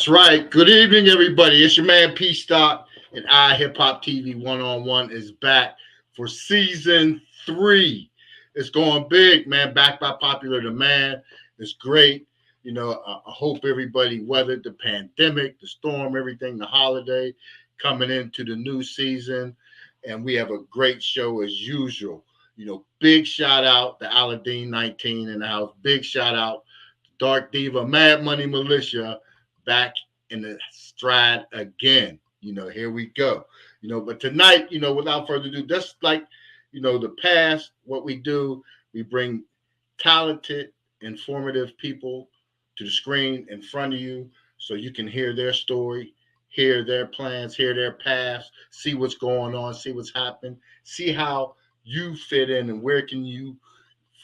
That's right. Good evening, everybody. It's your man PStock, and iHipHopTV one-on-one is back for season 3. It's going big, man. Backed by popular demand. It's great. I hope everybody weathered the pandemic, the storm, everything, the holiday, coming into the new season, and we have a great show as usual. Big shout out to Aladdin 19 in the house. Big shout out to Dark Diva, Mad Money Militia, back in the stride again. Here we go. But tonight, without further ado, just like, the past, what we do, we bring talented, informative people to the screen in front of you so you can hear their story, hear their plans, hear their past, see what's going on, see what's happened, see how you fit in and where can you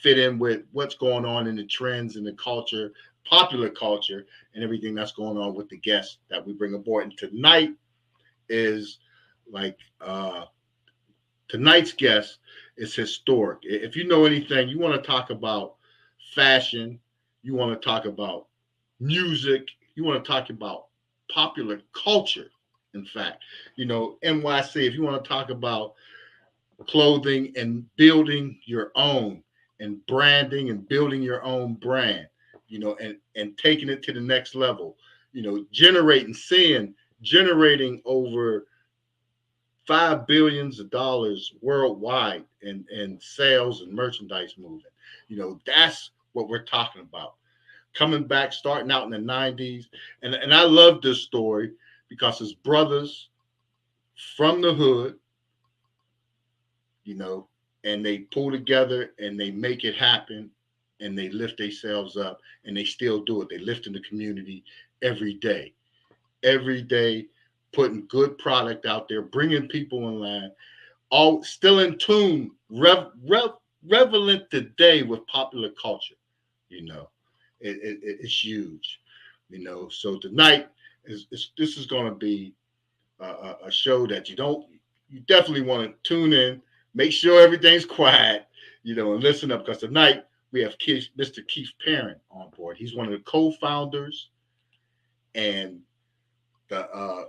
fit in with what's going on in the trends and the culture, popular culture, and everything that's going on with the guests that we bring aboard. And tonight is tonight's guest is historic. If you know anything, you want to talk about fashion, you want to talk about music, you want to talk about popular culture. In fact, NYC, if you want to talk about clothing and building your own and branding and building your own brand, and taking it to the next level, generating over $5 billion worldwide in sales and merchandise movement. That's what we're talking about. Coming back, starting out in the 90s. And I love this story because his brothers from the hood, and they pull together and they make it happen and they lift themselves up and they still do it. They lift in the community every day, putting good product out there, bringing people in line, all still in tune, relevant today with popular culture. It's huge, So tonight this is going to be a show that you definitely want to tune in. Make sure everything's quiet, and listen up, because tonight we have Mr. Keith Perrin on board. He's one of the co-founders and the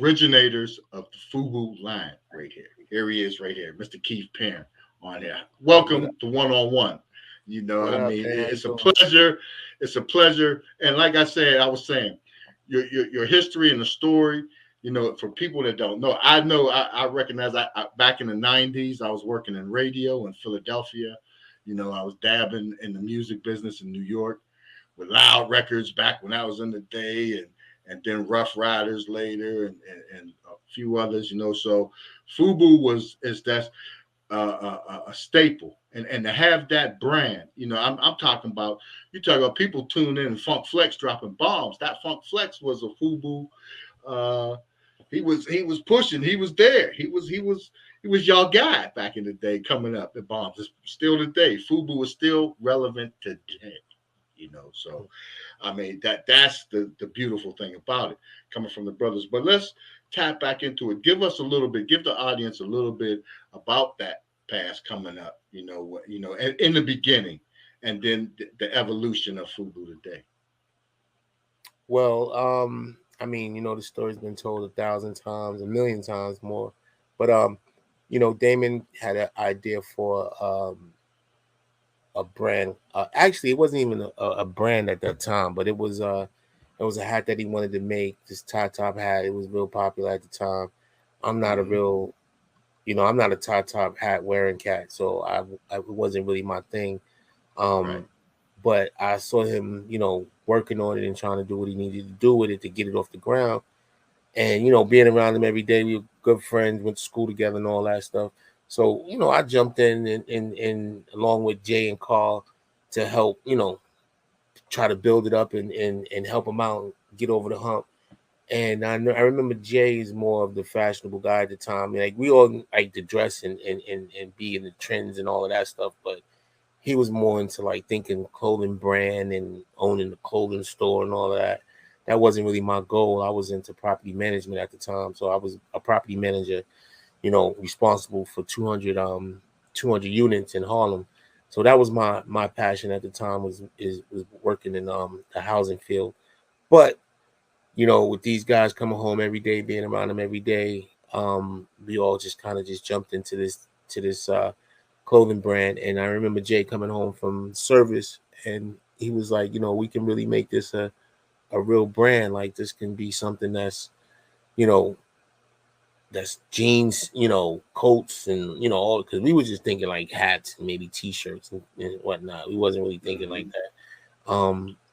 originators of the FUBU line right here. Here he is right here, Mr. Keith Perrin on here. Welcome to One-on-One. It's a pleasure. It's a pleasure. And like I said, I was saying, your history and the story, for people that don't know, I recognize back in the 90s, I was working in radio in Philadelphia. I was dabbing in the music business in New York with Loud Records back when I was in the day, and then Rough Riders later, and a few others, So FUBU is that a staple, and to have that brand, I'm talking about. You talk about people tuning in and Funk Flex dropping bombs. That Funk Flex was a FUBU. He was pushing. He was there. He was y'all guy back in the day, coming up at bombs. It's still today. FUBU is still relevant today. So that's the beautiful thing about it, coming from the brothers. But let's tap back into it. Give us a little bit, give the audience a little bit about that past coming up, in the beginning, and then the evolution of FUBU today. Well, the story's been told 1,000 times, 1,000,000 times more. But Daymond had an idea for a brand. Actually, it wasn't even a brand at that time, but it was a hat that he wanted to make. This tie top hat. It was real popular at the time. I'm not a real, I'm not a tie top hat wearing cat, so it wasn't really my thing. Right. But I saw him, working on it and trying to do what he needed to do with it to get it off the ground. And, being around him every day, we were good friends, went to school together and all that stuff. So, I jumped in along with Jay and Carl to help, try to build it up and help him out and get over the hump. And I remember Jay is more of the fashionable guy at the time. We all like to dress and be in the trends and all of that stuff, but he was more into thinking clothing brand and owning the clothing store and all of that. That wasn't really my goal. I was into property management at the time. So I was a property manager, responsible for 200 units in Harlem. So that was my passion at the time, was working in the housing field. But you know, with these guys coming home every day, being around them every day, we all just kind of just jumped into this clothing brand. And I remember Jay coming home from service, and he was like, you know, we can really make this a real brand. Like this can be something that's, you know, that's jeans, you know, coats, and you know, all, because we were just thinking like hats and maybe t-shirts and whatnot. We wasn't really thinking like that.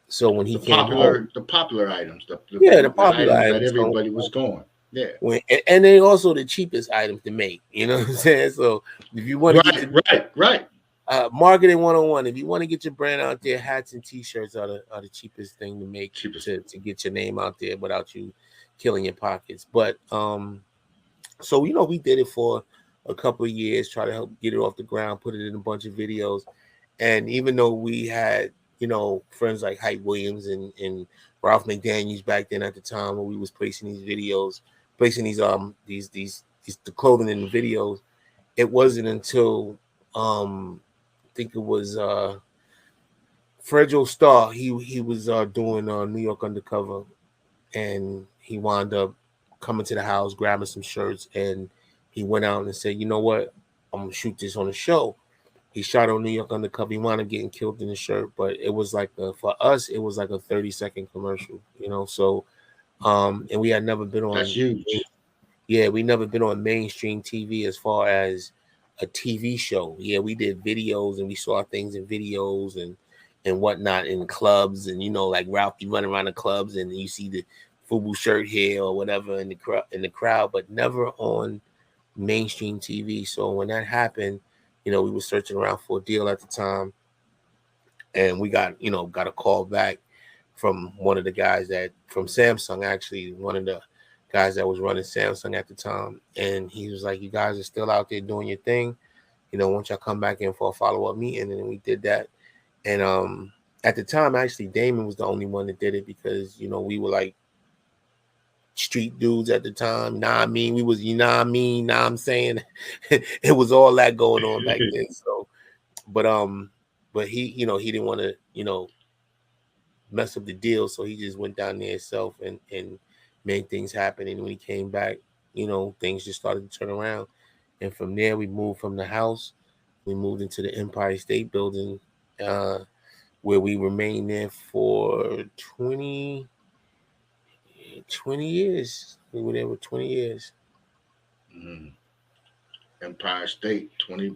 So when he came home, the popular items, yeah, the the popular items that items come, everybody was going. Yeah. and they also the cheapest items to make. You know what I'm saying? So if you want to get your Right. marketing 101, if you want to get your brand out there, hats and t-shirts are the cheapest thing to make to get your name out there without you killing your pockets. But so you know, we did it for a couple of years, try to help get it off the ground, put it in a bunch of videos. And even though we had, you know, friends like Hype Williams and Ralph McDaniels back then at the time when we was placing these videos, placing these the clothing in the videos, it wasn't until I think it was Fredro Starr. He was doing New York Undercover, and he wound up coming to the house, grabbing some shirts, and he went out and said, "You know what? I'm gonna shoot this on a show." He shot on New York Undercover. He wound up getting killed in the shirt, but it was like for us, it was like a 30-second commercial, you know. So, and we had never been on. That's huge. Yeah, we never been on mainstream TV as far as a TV show. Yeah, we did videos and we saw things in videos and whatnot in clubs, and you know, like Ralph, you run around the clubs and you see the FUBU shirt here or whatever in the crowd, but never on mainstream TV. So when that happened, you know, we were searching around for a deal at the time, and we got a call back from one of the guys from Samsung, actually, one of the guys that was running Samsung at the time, and he was like, "You guys are still out there doing your thing. You know, once y'all come back in for a follow-up meeting," and then we did that. And at the time, actually, Daymond was the only one that did it because, you know, we were like street dudes at the time. Nah, I mean, we was, you know what I mean? Nah, I'm saying it was all that going on back then. So, but he, you know, he didn't want to, you know, mess up the deal, so he just went down there himself and made things happen. And when he came back, you know, things just started to turn around. And from there, we moved from the house. We moved into the Empire State Building, where we remained there for 20 years. We were there for 20 years. Empire State, 20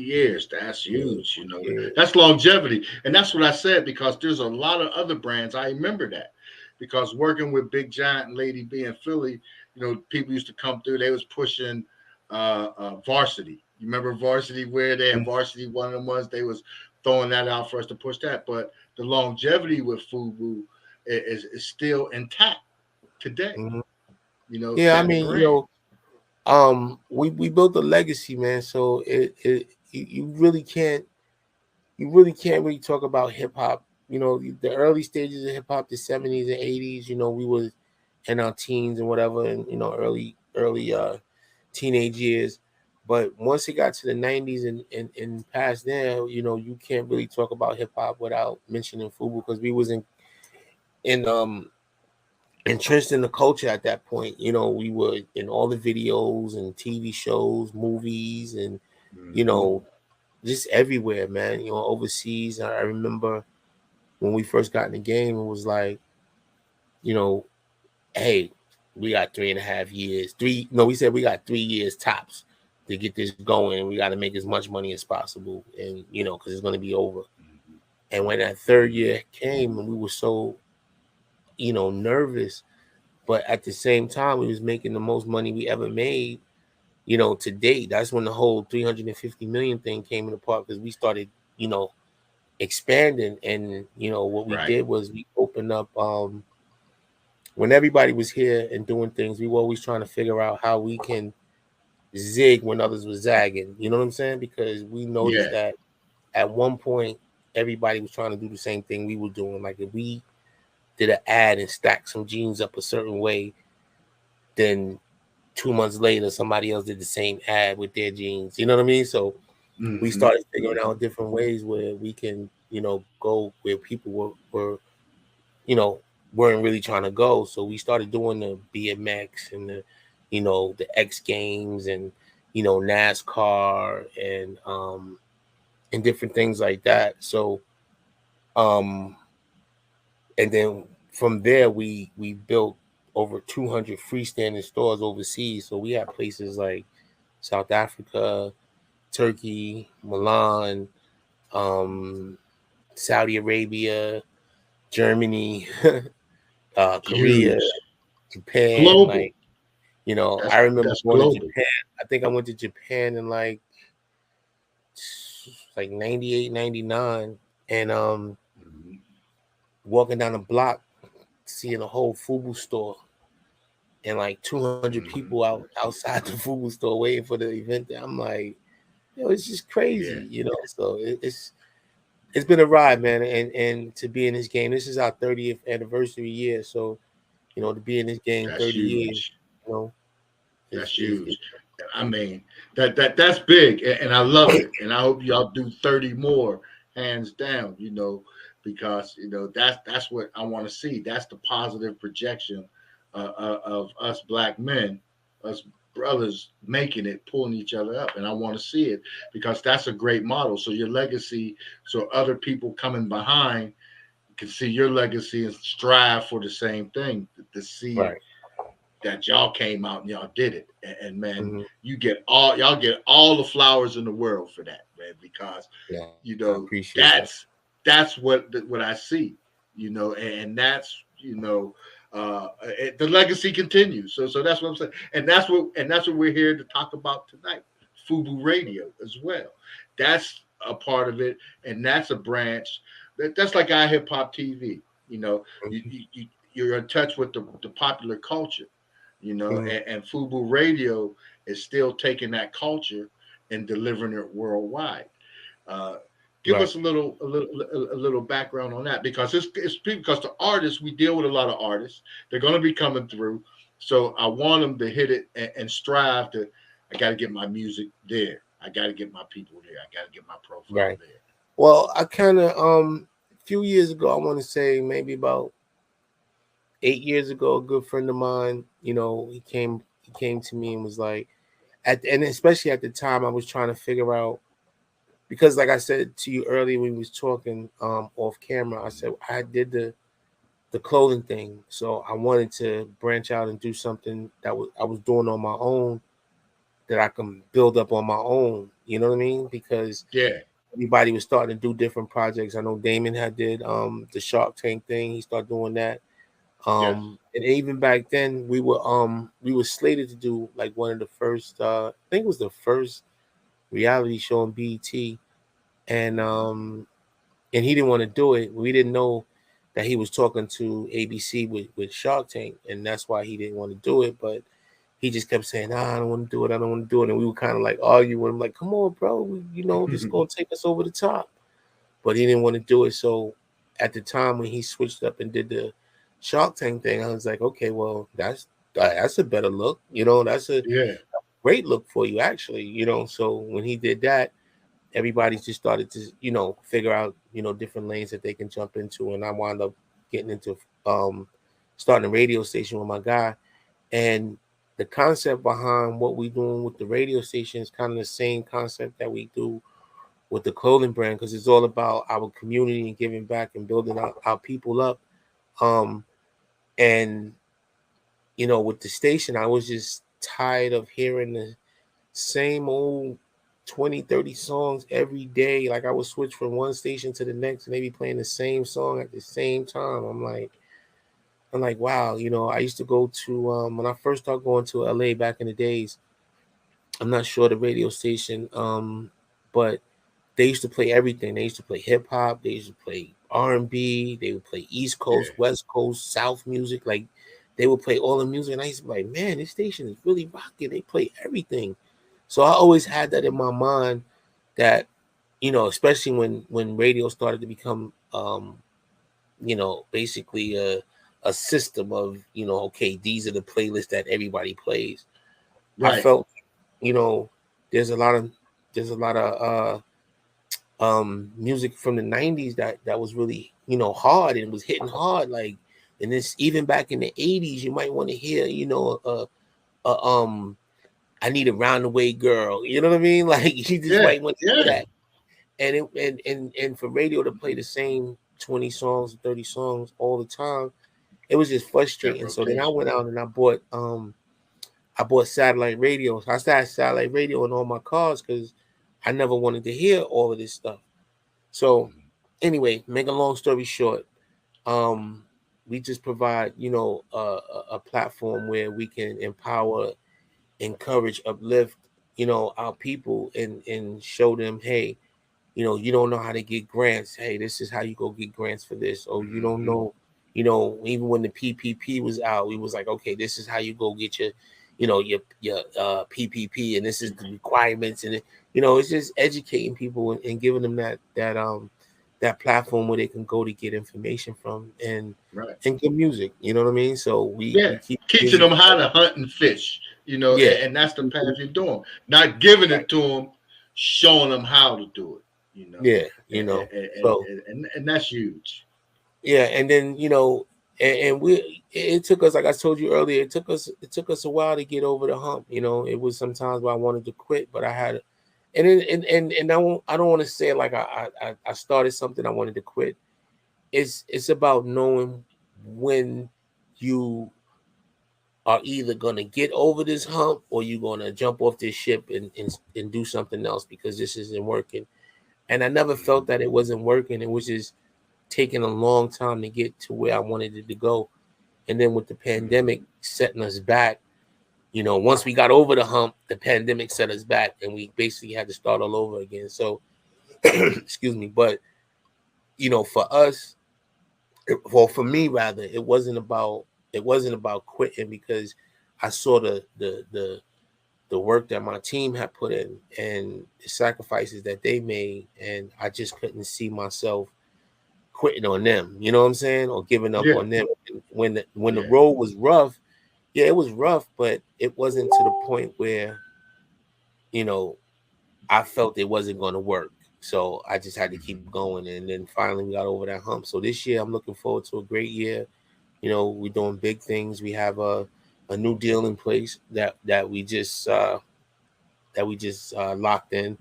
years. That's huge. You know, Yeah. that's longevity. And that's what I said, because there's a lot of other brands. I remember that because working with Big Giant and Lady B in Philly, you know, people used to come through. They was pushing Varsity. You remember Varsity wear? They had Varsity, one of them ones. They was throwing that out for us to push that. But the longevity with FUBU is still intact today. Mm-hmm. You know, Yeah, I that mean, brand. you know, we built a legacy, man. So you really can't really talk about hip hop. You know, the early stages of hip hop, the 70s and 80s. You know, we were in our teens and whatever, and you know, early teenage years. But once it got to the 90s and past there, you know, you can't really talk about hip hop without mentioning FUBU, because we was in entrenched in the culture at that point. You know, we were in all the videos and TV shows, movies, and you know, just everywhere, man. You know, overseas. I remember when we first got in the game, it was like, you know, hey, we got 3.5 years. We said we got 3 years tops to get this going, and we got to make as much money as possible, and you know, because it's going to be over. And when that third year came, and we were so, you know, nervous, but at the same time, we was making the most money we ever made, you know, to date. That's when the whole 350 million thing came into part, because we started, you know, expanding. And you know, what we did was we opened up when everybody was here and doing things, we were always trying to figure out how we can zig when others was zagging. You know what I'm saying? Because we noticed that at one point everybody was trying to do the same thing we were doing. Like if we did an ad and stacked some jeans up a certain way, then 2 months later somebody else did the same ad with their jeans. You know what I mean? So we started figuring out different ways where we can, you know, go where people were, you know, weren't really trying to go. So we started doing the BMX and the, the X Games and, NASCAR and different things like that. So, and then from there we built over 200 freestanding stores overseas. So we have places like South Africa, Turkey, Milan, Saudi Arabia, Germany, Korea, Huge. Japan. Global. Like, I remember That's going to global. Japan. I think I went to Japan in like 98, 99, and Mhm. walking down the block, seeing a whole FUBU store and like 200 people Mhm. outside the FUBU store waiting for the event. I'm like, it's just Yeah, crazy, So it's been a ride, man, and to be in this game. This is our 30th anniversary year, so to be in this game that's 30 years, huge. you know, That's is huge. I mean, that's big, and I love it. And I hope y'all do 30 more, hands down. Because that's what I want to see. That's the positive projection of us black men, us brothers making it, pulling each other up, and I want to see it because that's a great model. So your legacy, so other people coming behind can see your legacy and strive for the same thing. To see right. that y'all came out and y'all did it. And man, Mm-hmm. y'all get all the flowers in the world for that, man, because Yeah, I you know appreciate that. that's what I see, and that's the legacy continues. So that's what I'm saying, and that's what we're here to talk about tonight. FUBU Radio as well. That's a part of it, and that's a branch. That's like iHipHopTV. You're in touch with the popular culture, Mm-hmm. and FUBU Radio is still taking that culture and delivering it worldwide. Uh, give Right. us a little background on that because because the artists, we deal with a lot of artists. They're going to be coming through, so I want them to hit it and strive to. I got to get my music there. I got to get my people there. I got to get my profile Right. there. Well, I kind of a few years ago, I want to say maybe about 8 years ago, a good friend of mine, he came to me and was like, and especially at the time, I was trying to figure out, because like I said to you earlier when we was talking off camera, I said I did the clothing thing, so I wanted to branch out and do something that I was doing on my own, that I can build up on my own. You know what I mean? Because Yeah. everybody was starting to do different projects. I know Daymond had did the Shark Tank thing. He started doing that. Yes. And even back then we were slated to do like one of the first I think it was the first reality show on BET, and Mhm. and he didn't want to do it. We didn't know that he was talking to ABC with Shark Tank, and that's why he didn't want to do it. But he just kept saying, "Nah, I don't want to do it. I don't want to do it." And we were kind of like arguing. I'm like, "Come on, bro. This is gonna take us over the top." But he didn't want to do it. So at the time when he switched up and did the Shark Tank thing, I was like, "Okay, well, that's a better look. That's a Yeah. great look for you, actually. So when he did that, everybody just started to, figure out, different lanes that they can jump into. And I wound up getting into starting a radio station with my guy. And the concept behind what we're doing with the radio station is kind of the same concept that we do with the clothing brand, because it's all about our community and giving back and building our people up. Um, and, with the station, I was just tired of hearing the same old 20, 30 songs every day. Like I would switch from one station to the next and they be playing the same song at the same time. I'm like, wow, I used to go to when I first started going to LA back in the days, I'm not sure the radio station, but they used to play everything. They used to play hip hop, they used to play R&B, they would play East Yeah. Coast, West Coast, South music. Like they would play all the music. And I used to be like, man, this station is really rocking. They play everything. So I always had that in my mind that, especially when radio started to become basically a system of, okay, these are the playlists that everybody plays. I Right. felt, you know, there's a lot of music from the 90s that was really, hard and was hitting hard. Like And this even back in the 80s, you might want to hear, you know, I need a roundaway girl. You know what I mean? Like you just Yeah, might want to hear yeah. that. And for radio to play the same 20 songs, 30 songs all the time, it was just That frustrating. So then I rotation. went out and I bought satellite radio. So I started satellite radio in all my cars because I never wanted to hear all of this stuff. So anyway, make a long story short, we just provide, you know, a platform where we can empower, encourage, uplift, you know, our people and show them, hey, you know, you don't know how to get grants. Hey, this is how you go get grants for this. Or you don't know, you know, even when the PPP was out, we was like, okay, this is how you go get your, you know, your PPP, and this is the requirements, and you know, it's just educating people and giving them that platform where they can go to get information from and Right. good music. You know what I mean? So Yeah, we keep teaching music. them how to hunt and fish, you know, Yeah, and that's the path you're doing. Not giving it to them, showing them how to do it, you know, yeah, you know. So and that's huge. yeah, and then you know, and we it took us, like I told you earlier, it took us a while to get over the hump. You know, it was sometimes where I wanted to quit, but I had, and I don't want to say it like I started something I wanted to quit. It's about knowing when you are either gonna get over this hump or you're gonna jump off this ship and do something else because this isn't working. And I never felt that it wasn't working. It was just taking a long time to get to where I wanted it to go. And then with the pandemic setting us back, you know, once we got over the hump, the pandemic set us back and we basically had to start all over again. So, excuse me. But, you know, for us, well, for me rather, it wasn't about quitting because I saw the work that my team had put in and the sacrifices that they made, and I just couldn't see myself quitting on them, you know what I'm saying, or giving up Yeah, on them. When the yeah, road was rough, yeah, it was rough, but it wasn't to the point where, you know, I felt it wasn't going to work. So I just had to keep going, and then finally we got over that hump. So this year I'm looking forward to a great year. You know, we're doing big things. We have a new deal in place that we just locked in.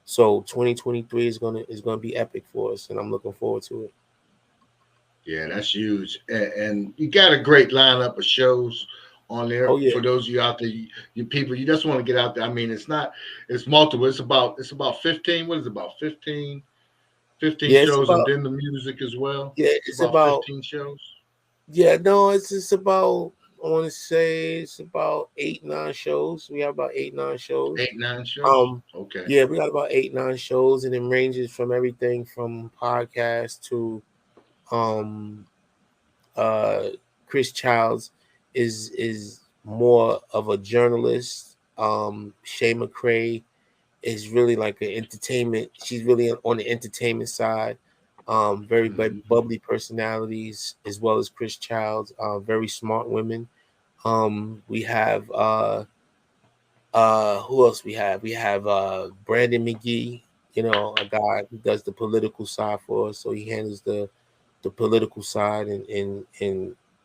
So 2023 is gonna be epic for us, and I'm looking forward to it. yeah. That's huge, and you got a great lineup of shows on Oh there yeah, for those of you out there. You people, you just want to get out there. I mean, it's multiple. It's about 15. What is it, about 15 yeah. It's shows, and about then the music as well. yeah. It's It's about about 15 shows. yeah. No, it's just about. I want to say it's about 8, 9 shows. We have about 8, 9 shows. 8, 9 shows. Um, Okay. yeah, we got about 8, 9 shows, and it ranges from everything from podcasts to um uh Chris Childs is more of a journalist. Shay McCrae is really like an entertainment. She's really on the entertainment side. Very bubbly personalities as well as Chris Childs. Very smart women. We have who else we have? We have Brandon McGee, you know, a guy who does the political side for us. So he handles the political side and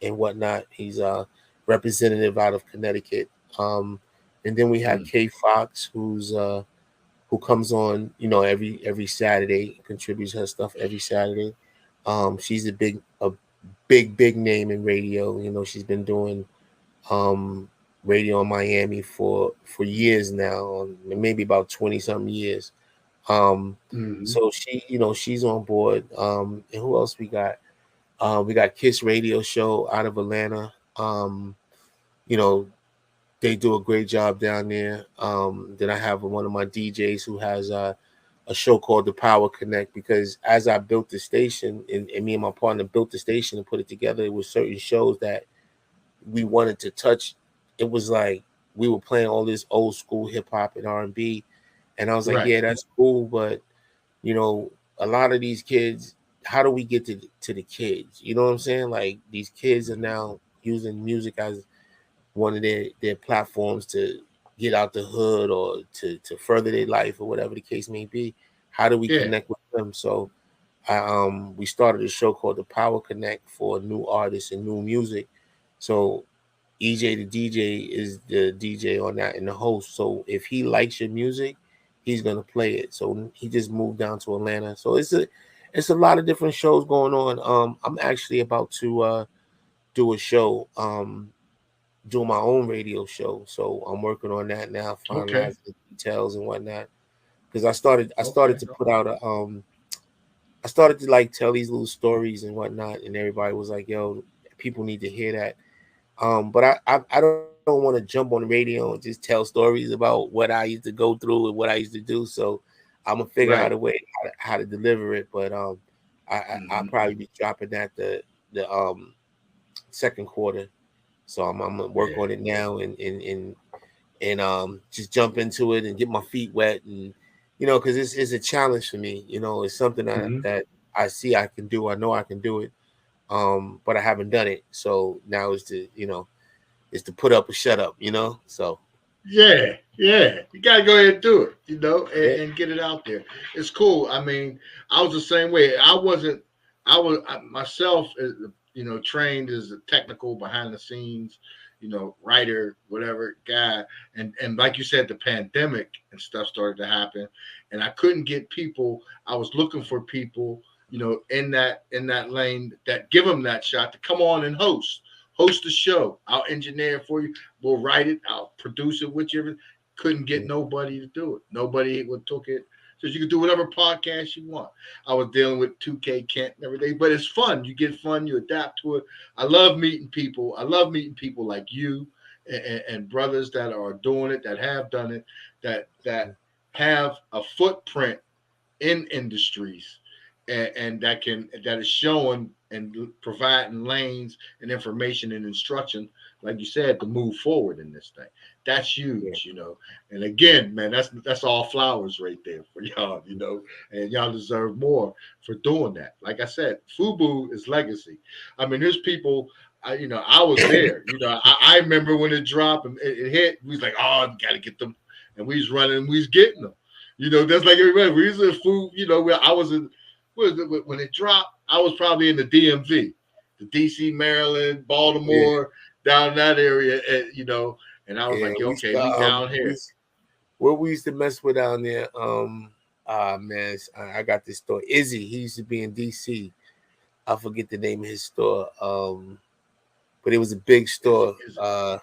whatnot. He's a representative out of Connecticut. And then we have Mm. Kay Fox, who comes on, you know, every Saturday, contributes her stuff every Saturday. She's a big name in radio. You know, she's been doing radio in Miami for years now, maybe about 20 something years. Um, Hmm. so she, you know, she's on board. And who else we got? We got Kiss Radio Show out of Atlanta. You know, they do a great job down there. Then I have one of my DJs who has a show called The Power Connect, because as I built the station and me and my partner built the station and put it together, it was certain shows that we wanted to touch. It was like we were playing all this old school hip hop and R&B, and I was like, Right. yeah, that's cool, but you know, a lot of these kids, how do we get to the kids? You know what I'm saying? Like these kids are now using music as one of their platforms to get out the hood or to further their life or whatever the case may be. How do we Yeah. connect with them? So we started a show called the Power Connect for new artists and new music. So EJ the DJ is the DJ on that and the host. So if he likes your music, he's gonna play it. So he just moved down to Atlanta. So it's a lot of different shows going on. I'm actually about to do a show, do my own radio show. So I'm working on that now, Okay. finalizing the details and whatnot. Because I started Okay. to put out I started to like tell these little stories and whatnot, and everybody was like, "Yo, people need to hear that." But I don't want to jump on the radio and just tell stories about what I used to go through and what I used to do. So I'm gonna figure out Right. a way how to deliver it. But I'll Mm-hmm. probably be dropping that the second quarter. So I'm gonna work Yeah. on it now and just jump into it and get my feet wet and because it's a challenge for me. It's something Mm-hmm. that I see I can do. I know I can do it. But I haven't done it. So now is to put up or shut up. So Yeah, yeah. You gotta go ahead and do it, yeah, and get it out there. It's cool. I mean, I was the same way. I myself, trained as a technical behind the scenes, writer, whatever guy. And like you said, the pandemic and stuff started to happen, and I couldn't get people. I was looking for people, in that lane that give them that shot to come on and host the show. I'll engineer it for you. We'll write it. I'll produce it with you. Couldn't get nobody to do it. Nobody would took it. So you can do whatever podcast you want. I was dealing with 2K Kent and everything, but it's fun. You get fun. You adapt to it. I love meeting people. I love meeting people like you and brothers that are doing it, that have done it, that have a footprint in industries and that is showing and providing lanes and information and instruction, like you said, to move forward in this thing. That's yeah, huge. And again, man, that's all flowers right there for y'all. And y'all deserve more for doing that. Like I said, FUBU is legacy. I mean, there's people. I was there. I remember when it dropped and it hit. We was like, oh, we got to get them, and we was running, we was getting them. That's like everybody. We was in food, where I was in, when it dropped, I was probably in the DMV, the DC, Maryland, yeah, Baltimore, down that area, and I was yeah. like, We okay, used to, we down here. what we used to mess with down there. Man, I got this store. Izzy, he used to be in DC. I forget the name of his store. But it was a big store. Is it?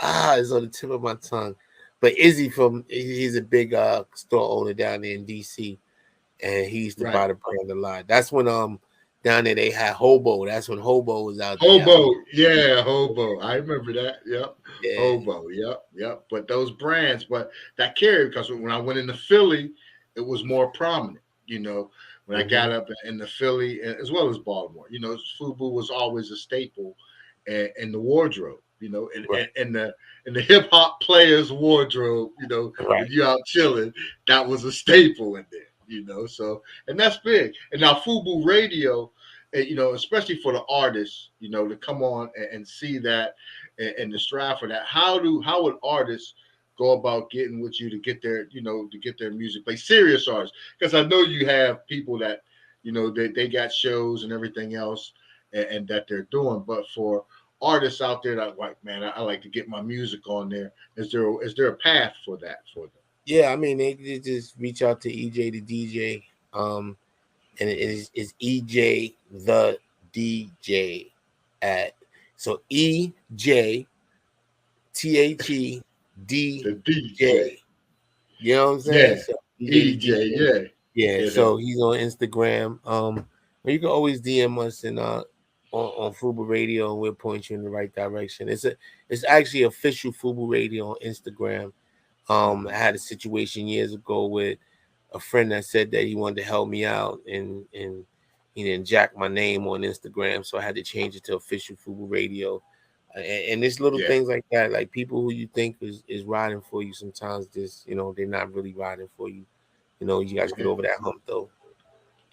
It's on the tip of my tongue. But Izzy he's a big store owner down there in DC, and he used to Right. buy the brand a lot. That's when down there they had Hobo. That's when Hobo was out there. Hobo, yeah, Hobo. I remember that. Yep. Yeah. Hobo, yep. But those brands, but that carried because when I went into Philly, it was more prominent. When I got up in the Philly as well as Baltimore, FUBU was always a staple in the wardrobe. Right. In the hip hop players' wardrobe. When Right. you out chilling, that was a staple in there. So and that's big. And now FUBU Radio, especially for the artists, to come on and see that and to strive for that. How would artists go about getting with you to get their music played? Serious artists, because I know you have people that they got shows and everything else and that they're doing. But for artists out there that like, man, I like to get my music on there. Is there a path for that for them? Yeah, I mean they just reach out to EJ the DJ. And it is EJ the DJ at so EJ The THEDJ. DJ, You know what I'm saying? yeah, So EJ the EJ, DJ. yeah, Yeah, hit so him. he's on Instagram. You can always DM us and on FUBU Radio, and we'll point you in the right direction. It's actually official FUBU Radio on Instagram. I had a situation years ago with a friend that said that he wanted to help me out and he didn't jack my name on Instagram, so I had to change it to official FUBU Radio. And there's little Yeah. things like that, like people who you think is riding for you sometimes just they're not really riding for you. You guys get Yeah. over that hump though.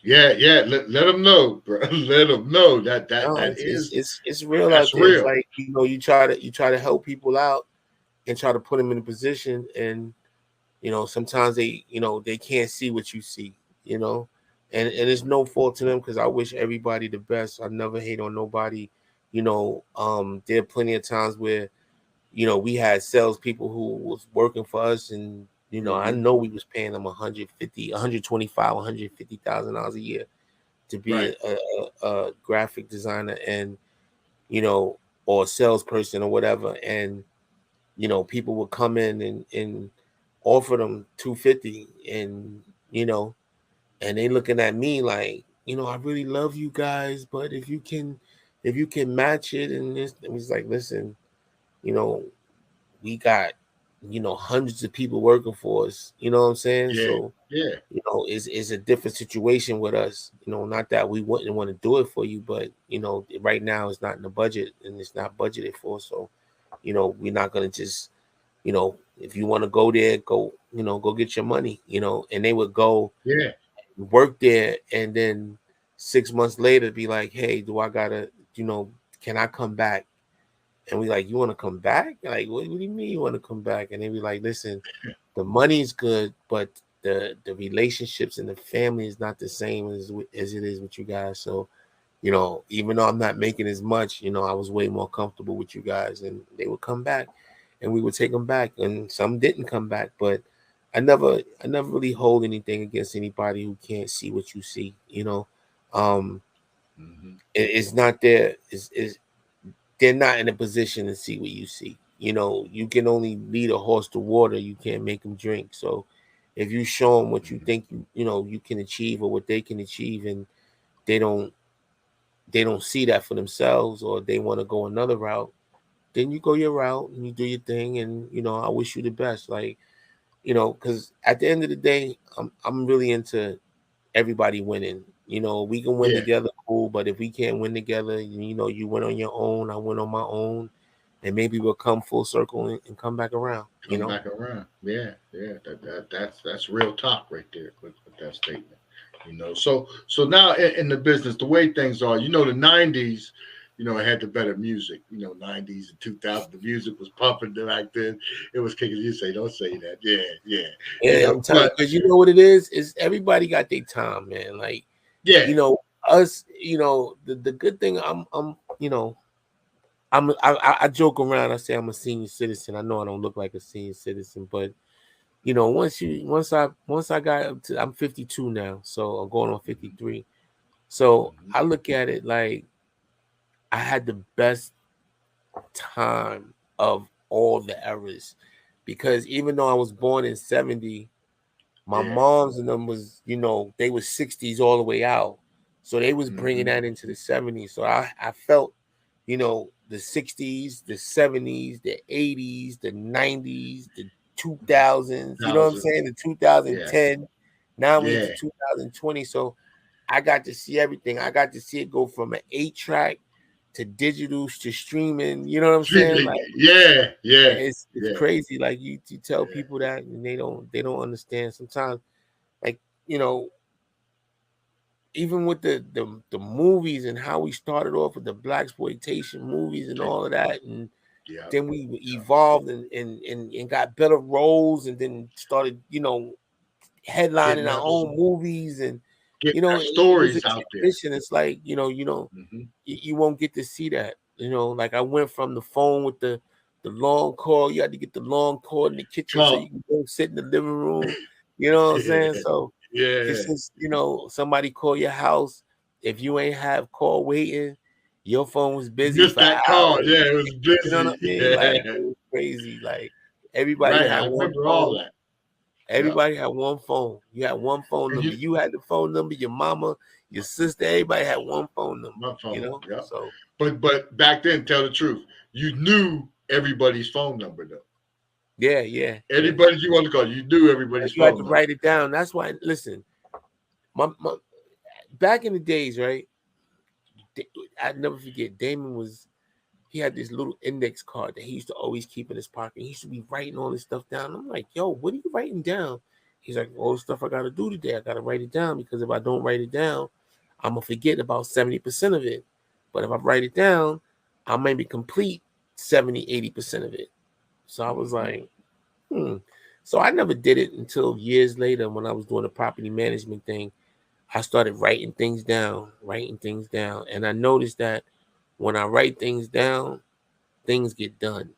Yeah. Let them know, bro. Let them know No, that is it's real out that's there. It's real. like you try to help people out and try to put them in a position, and sometimes they can't see what you see, you know. and it's no fault to them because I wish everybody the best. I never hate on nobody. There are plenty of times where we had salespeople who was working for us, and I know we was paying them 150, 125, $150,000 a year to be a graphic designer, and or a salesperson or whatever, and people would come in and offer them 250, and and they looking at me like, I really love you guys, but if you can match it, and this, it was like, listen, we got hundreds of people working for us, you know what I'm saying? So it's a different situation with us, not that we wouldn't want to do it for you, but right now it's not in the budget and it's not budgeted for. So we're not gonna just if you want to go there, go go get your money, and they would go work there, and then 6 months later be like, hey, do I gotta can I come back? And we like, you want to come back? Like, what do you mean you want to come back? And they be like, listen, the money's good, but the relationships and the family is not the same as it is with you guys. So, even though I'm not making as much, I was way more comfortable with you guys. And they would come back, and we would take them back. And some didn't come back, but I never really hold anything against anybody who can't see what you see. It's not there. They're not in a position to see what you see. You can only lead a horse to water. You can't make them drink. So if you show them what you think you can achieve, or what they can achieve, and they don't see that for themselves, or they want to go another route, then you go your route and you do your thing. And I wish you the best. Like, because at the end of the day, I'm really into everybody winning. We can win together, cool. But if we can't win together, you went on your own, I went on my own, and maybe we'll come full circle and come back around. Back around. Yeah. That's real talk right there with that statement. So now in the business, the way things are, the '90s, it had the better music. '90s and 2000, the music was pumping back then. It was kicking. You say, don't say that. Yeah. I'm telling you, because you know what it is everybody got their time, man. Like, us, the good thing, I joke around. I say I'm a senior citizen. I know I don't look like a senior citizen, but once I got up to, I'm 52 now, so I'm going on 53. So I look at it like I had the best time of all the eras, because even though I was born in 70, my mom's and them was, they was 60s all the way out. So they was bringing that into the 70s. So I felt, the 60s, the 70s, the 80s, the 90s, the 2000s, you know what I'm saying? The 2010. Now we into 2020. So I got to see everything. I got to see it go from an 8-track to digital to streaming. You know what I'm saying? Like, it's crazy. Like, you tell people that, and they don't understand sometimes. Like, even with the movies and how we started off with the blaxploitation movies and all of that, and then we evolved and got better roles, and then started headlining our own movies, and stories it was a out transition. It's like you won't get to see that. Like, I went from the phone with the long cord. You had to get the long cord in the kitchen so you can go sit in the living room. You know what I'm saying? So since somebody call your house, if you ain't have call waiting, your phone was busy missed for that call. hours. Yeah, it was busy. You know what I mean? Like, it was crazy. Like, everybody had I one remember phone. all that. Everybody had one phone. You had one phone number. You had the phone number. Your mama, your sister, everybody had one phone number. One phone. So, but back then, tell the truth, you knew everybody's phone number though. Yeah. Anybody you want to call, you knew everybody's phone number. You had to write it down. That's why. Listen, my back in the days, right? I'd never forget. Daymond he had this little index card that he used to always keep in his pocket. He used to be writing all this stuff down. I'm like, yo, what are you writing down? He's like, all the stuff I got to do today, I got to write it down, because if I don't write it down, I'm going to forget about 70% of it. But if I write it down, I maybe complete 70, 80% of it. So I was like, So I never did it until years later when I was doing the property management thing. I started writing things down, and I noticed that when I write things down, things get done.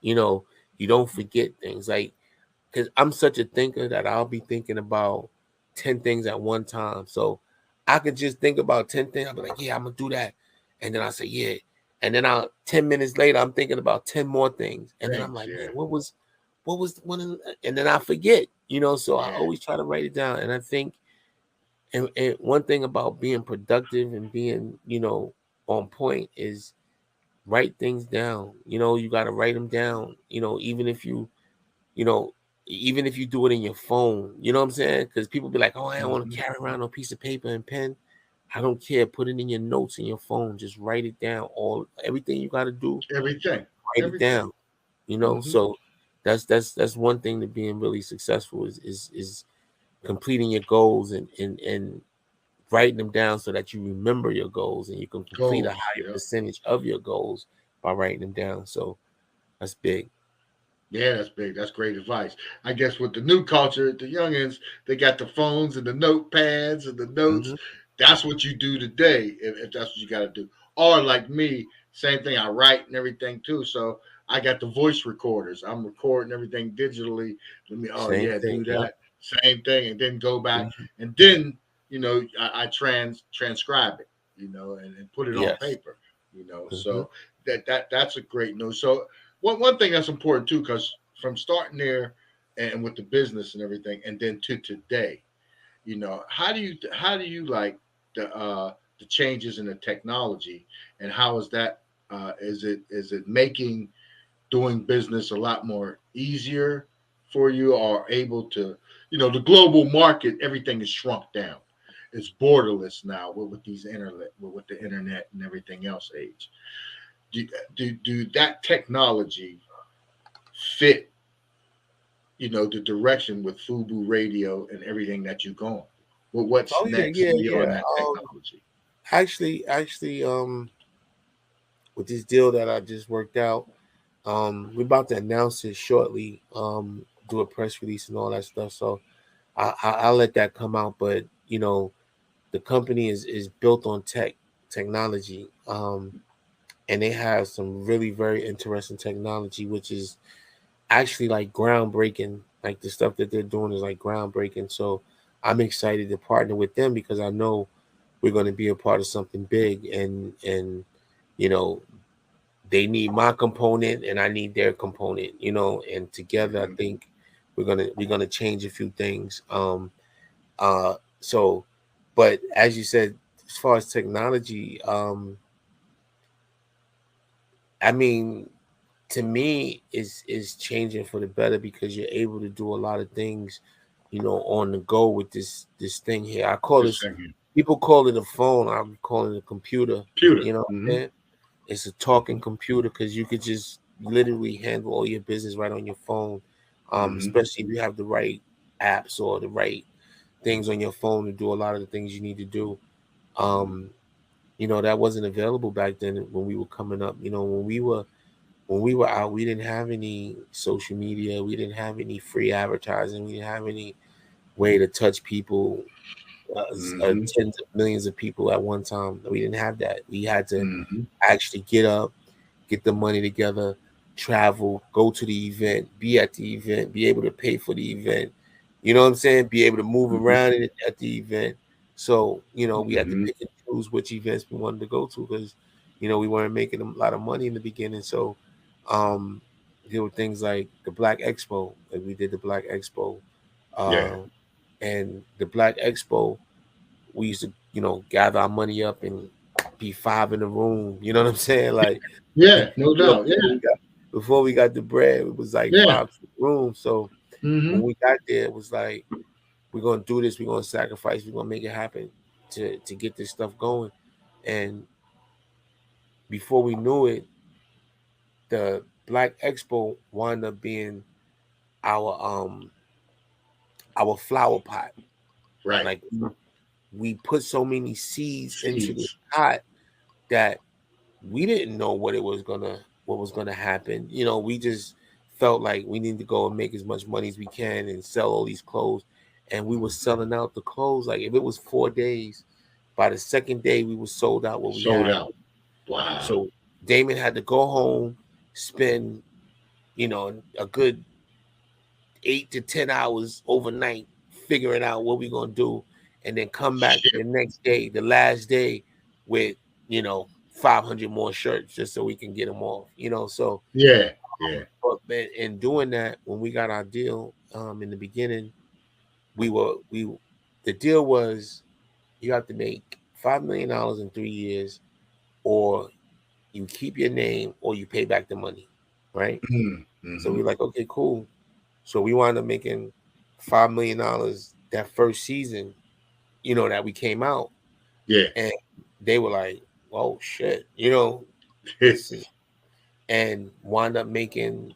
You know, you don't forget things. Like, because I'm such a thinker that I'll be thinking about 10 things at one time. So I could just think about 10 things. I'll be like, yeah, I'm gonna do that. And then I say, yeah. And then 10 minutes later, I'm thinking about 10 more things. And then I'm Thanks. like, Yeah. man, what was the one? And then I forget, so I Yeah. always try to write it down. And I think, and one thing about being productive and being, on point is write things down. You got to write them down, you know, even if you do it in your phone, you know what I'm saying? Because people be like, oh, I don't want to carry around a piece of paper and pen. I don't care. Put it in your notes in your phone. Just write it down. Everything you got to do, Everything. write it Everything. down. So that's one thing to being really successful is completing your goals and writing them down so that you remember your goals and you can complete a Goals. higher Yeah. percentage of your goals by writing them down. So that's big. Yeah, that's big. That's great advice. I guess with the new culture, the youngins, they got the phones and the notepads and the notes. Mm-hmm. That's what you do today, if that's what you got to do. Or like me, same thing. I write and everything too. So I got the voice recorders. I'm recording everything digitally. Let me, oh Same yeah, thing. do Yep. that. Same thing, and then go back, Mm-hmm. and then I transcribe it, and put it on Yes. paper. Mm-hmm. So that's a great note. So one thing that's important too, because from starting there and with the business and everything, and then to today, how do you like the changes in the technology, and how is that is it making doing business a lot more easier for you, or able to, the global market, everything is shrunk down. It's borderless now with these internet with the internet and everything else age. Do that technology fit, the direction with FUBU Radio and everything that you're going? Well, what's Oh yeah, next yeah, beyond yeah. that technology? Actually, with this deal that I just worked out, we're about to announce it shortly. Do a press release and all that stuff. So I'll let that come out. But the company is built on technology. And they have some really very interesting technology, which is actually like groundbreaking. Like the stuff that they're doing is like groundbreaking. So I'm excited to partner with them because I know we're going to be a part of something big, and you know they need my component and I need their component, and together I Hmm. think we're gonna change a few things. So but as you said, as far as technology, I mean, to me is changing for the better because you're able to do a lot of things, on the go with this thing here. I call This this thing here, People call it a phone. I'm calling it a computer. computer. You know what I'm Hmm. saying? It's a talking computer because you could just literally handle all your business right on your phone. Hmm. Especially if you have the right apps or the right things on your phone to do a lot of the things you need to do. Um, that wasn't available back then when we were coming up. When we were out, we didn't have any social media, we didn't have any free advertising, we didn't have any way to touch people, Hmm. tens of millions of people at one time. We didn't have that. We had to Hmm. actually get up, get the money together, travel, go to the event, be at the event, be able to pay for the event. You know what I'm saying? Be able to move Hmm. around at the event. So, we had to Hmm. pick and choose which events we wanted to go to because, we weren't making a lot of money in the beginning. So, um, there were things like the Black Expo. Like we did the Black Expo. Yeah. Uh, and the Black Expo, we used to, gather our money up and be five in the room. You know what I'm saying? Like, Yeah. No you know, doubt. Yeah. before we got the bread, it was like Yeah. five in the room. So when Hmm. we got there, it was like, we're gonna do this, we're gonna sacrifice, we're gonna make it happen to get this stuff going. And before we knew it, the Black Expo wound up being our our flower pot. Right. Like we put so many seeds into the Seeds. pot that we didn't know what was gonna happen. We just felt like we need to go and make as much money as we can and sell all these clothes. and we were selling out the clothes. Like if it was 4 days, by the second day we were sold out what we Sold had. out. Wow. So Daymond had to go home, spend, a good 8 to 10 hours overnight figuring out what we're gonna do, and then come back the next day, the last day, with 500 more shirts just so we can get them off. So yeah. But in doing that, when we got our deal, in the beginning, the deal was you have to make $5 million in 3 years, or you keep your name, or you pay back the money, right? Mm-hmm. So we're like, okay, cool. So we wound up making $5 million that first season, that we came out. Yeah. And they were like, oh shit, this is, and wound up making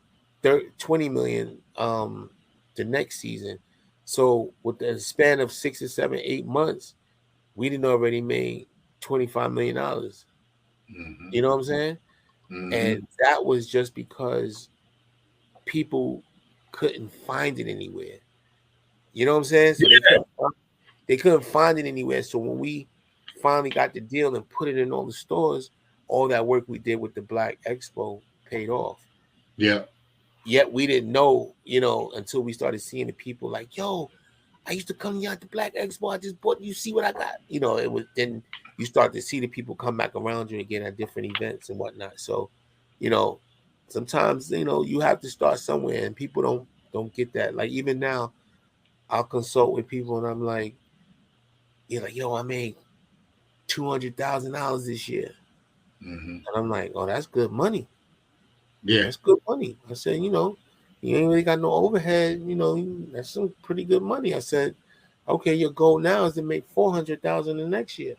20 million the next season. So with the span of 6 or 7, 8 months, we didn't already made $25 million. Mm-hmm. You know what I'm saying? Mm-hmm. And that was just because people couldn't find it anywhere. You know what I'm saying? So they couldn't find it anywhere. So when we finally got the deal and put it in all the stores, all that work we did with the Black Expo paid off. Yeah. Yet we didn't know, until we started seeing the people like, yo, I used to come here at the Black Expo. I just bought, you see what I got? It was, then you start to see the people come back around you again at different events and whatnot. So, sometimes, you have to start somewhere, and people don't get that. Like even now, I'll consult with people and I'm like, you're like, yo, I made $200,000 this year. Mm-hmm. And I'm like, oh, that's good money. Yeah. That's good money. I said, you ain't really got no overhead. That's some pretty good money. I said, okay, your goal now is to make 400,000 the next year.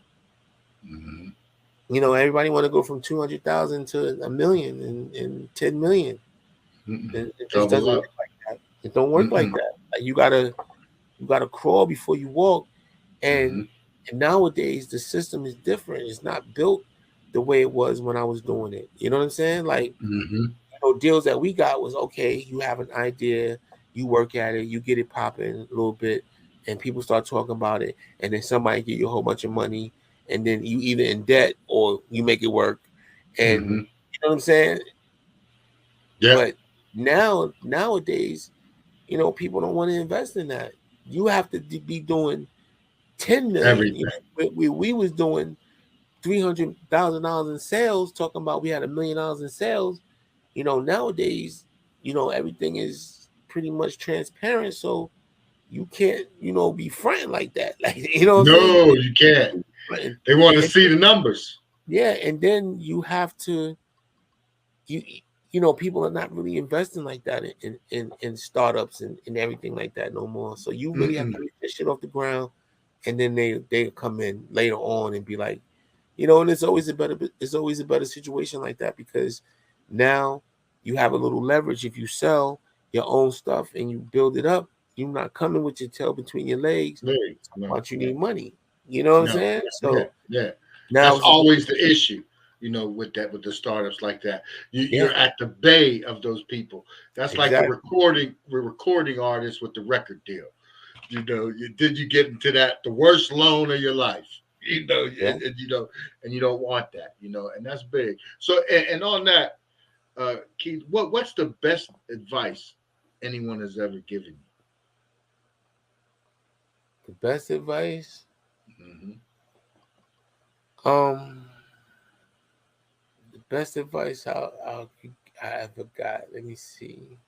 Mm-hmm. Everybody want to go from 200,000 to $1 million and 10 million. Mm-mm. It just doesn't work like that. It don't work like that. Like you gotta crawl before you walk. And nowadays the system is different. It's not built the way it was when I was doing it. You know what I'm saying? Like deals that we got was, okay, you have an idea, you work at it, you get it popping a little bit, and people start talking about it, and then somebody give you a whole bunch of money, and then you either in debt or you make it work. And you know what I'm saying? Yeah. But nowadays, people don't want to invest in that. You have to be doing 10 million. We was doing $300,000 in sales, talking about we had $1 million in sales. Nowadays, everything is pretty much transparent, so you can't, be fronting like that. Like, what I'm saying? No, you can't. They want to see the numbers. Yeah, and then you have to, people are not really investing like that in startups and everything like that no more. So you really have to get this shit off the ground, and then they come in later on and be like, and it's always a better situation like that, because now you have a little leverage. If you sell your own stuff and you build it up, you're not coming with your tail between your legs. But you need money. You know what I'm saying? So yeah. Now that's always the issue. With the startups like that, you're at the bay of those people. That's like the recording artist with the record deal. Did you get into the worst loan of your life? And you don't want that. And that's big. So and on that, Keith, what's the best advice anyone has ever given you? The best advice, the best advice I ever got. Let me see.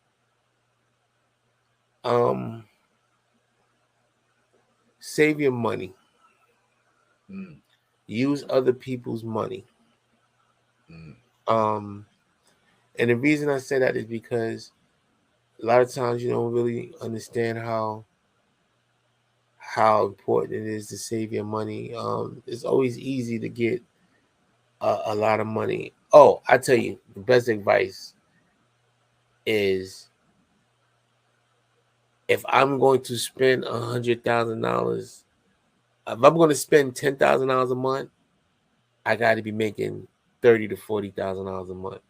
Save your money. Use other people's money. And the reason I say that is because a lot of times you don't really understand how important it is to save your money. It's always easy to get a lot of money. Oh, I tell you, the best advice is, if I'm going to spend $100,000, if I'm going to spend $10,000 a month, I got to be making $30,000 to $40,000 a month.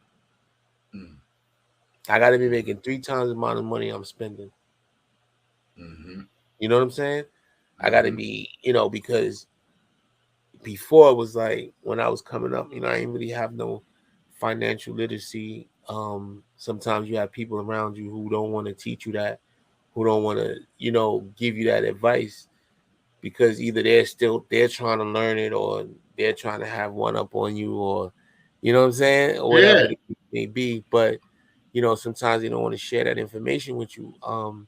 I got to be making 3 times the amount of money I'm spending. You know what I'm saying? I got to Mm-hmm. be, because before it was like when I was coming up, I didn't really have no financial literacy. Sometimes you have people around you who don't want to teach you that, who don't want to, give you that advice because either they're trying to learn it or they're trying to have one up on you or, you know what I'm saying? Or whatever Yeah. the case may be. But, sometimes they don't want to share that information with you. Mm-hmm.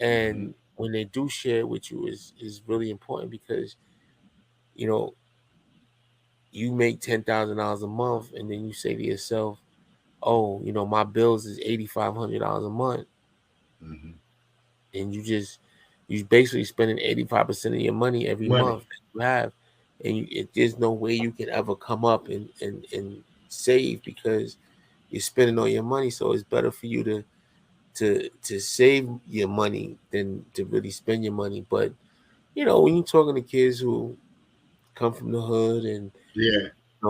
And when they do share it with you is really important because, you know, you make $10,000 a month and then you say to yourself, oh, my bills is $8,500 a month. Mm-hmm. And you basically spending 85% of your money every month Money. that you have. And there's no way you can ever come up and save because you're spending all your money. So it's better for you to save your money than to really spend your money. But when you're talking to kids who come from the hood and Yeah.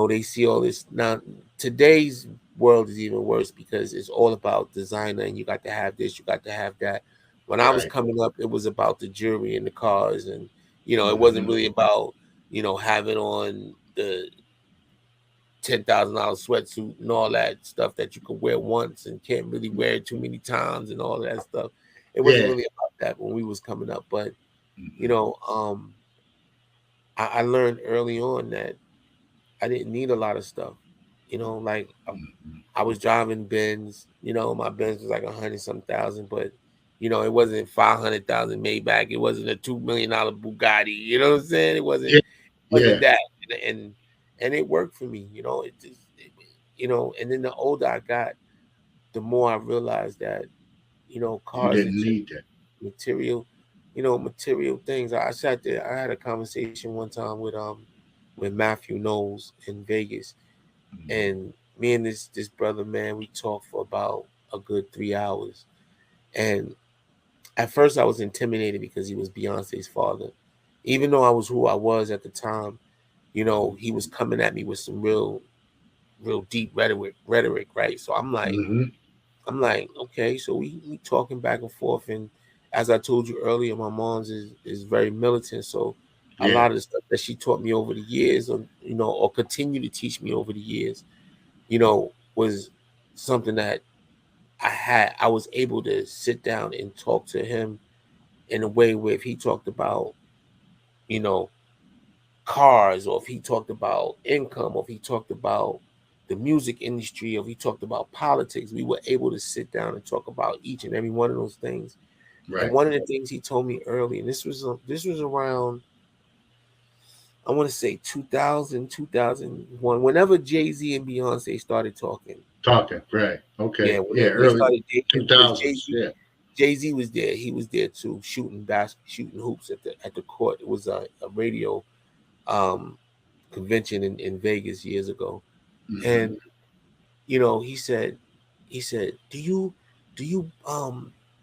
they see all this now. Today's world is even worse because it's all about designer, and you got to have this, you got to have that. When I was Right. coming up, it was about the jewelry and the cars, and it wasn't Mm-hmm. really about having on the $10,000 sweatsuit and all that stuff that you could wear once and can't really wear it too many times and all that stuff. It wasn't Yeah. really about that when we was coming up, but you Mm-hmm. know, um, I learned early on that I didn't need a lot of stuff. Like Mm-hmm. I was driving Benz. My Benz was like 100 some thousand, but it wasn't 500,000 Maybach. It wasn't a $2 million Bugatti. You know what I'm saying? It wasn't Yeah. wasn't Yeah. that, and it worked for me. And then the older I got, the more I realized that You cars are didn't just need that. material, material things. I sat there. I had a conversation one time with Matthew Knowles in Vegas, Mm-hmm. and me and this brother, man, we talked for about a good 3 hours. And at first, I was intimidated because he was Beyonce's father, even though I was who I was at the time. He was coming at me with some real deep rhetoric, right? So Mm-hmm. I'm like, okay, so we talking back and forth, and as I told you earlier, my mom's is very militant, so a Yeah. lot of the stuff that she taught me over the years, or continue to teach me over the years, was something that I was able to sit down and talk to him in a way where if he talked about, you know, cars, or if he talked about income, or if he talked about the music industry, or if he talked about politics, we were able to sit down and talk about each and every one of those things. And Right. one of the things he told me early, and this was around, I want to say 2000, 2001, whenever Jay-Z and Beyonce started talking. Talking. Right. Yeah, Okay. Yeah. when they Early started dating, because 2000s. Yeah. Jay-Z was there. He was there too, shooting hoops at the court. It was a radio um, convention in Vegas years ago, Mm-hmm. and he said, do you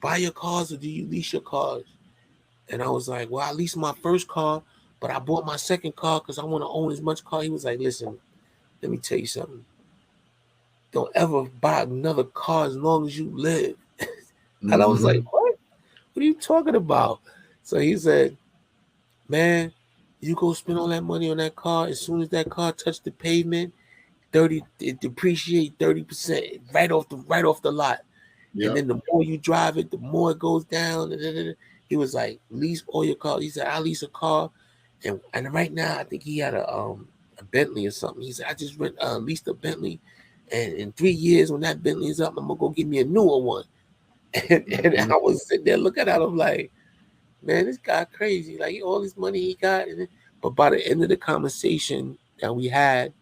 buy your cars or do you lease your cars? And I was like, well, I leased my first car, but I bought my second car because I want to own as much car. He was like, listen, let me tell you something. Don't ever buy another car as long as you live. And I was like, Mm-hmm. what? What are you talking about? So he said, man, you go spend all that money on that car. As soon as that car touched the pavement, it depreciate 30% right off the lot. And Yep. then the more you drive it, the more it goes down. He was like, lease all your cars. He said, I lease a car, and right now I think he had a Bentley or something. He said, I just leased a Bentley, and in 3 years when that Bentley is up, I'm gonna go get me a newer one. And Mm-hmm. I was sitting there looking at him like, man, this guy crazy. Like all this money he got, but by the end of the conversation that we had,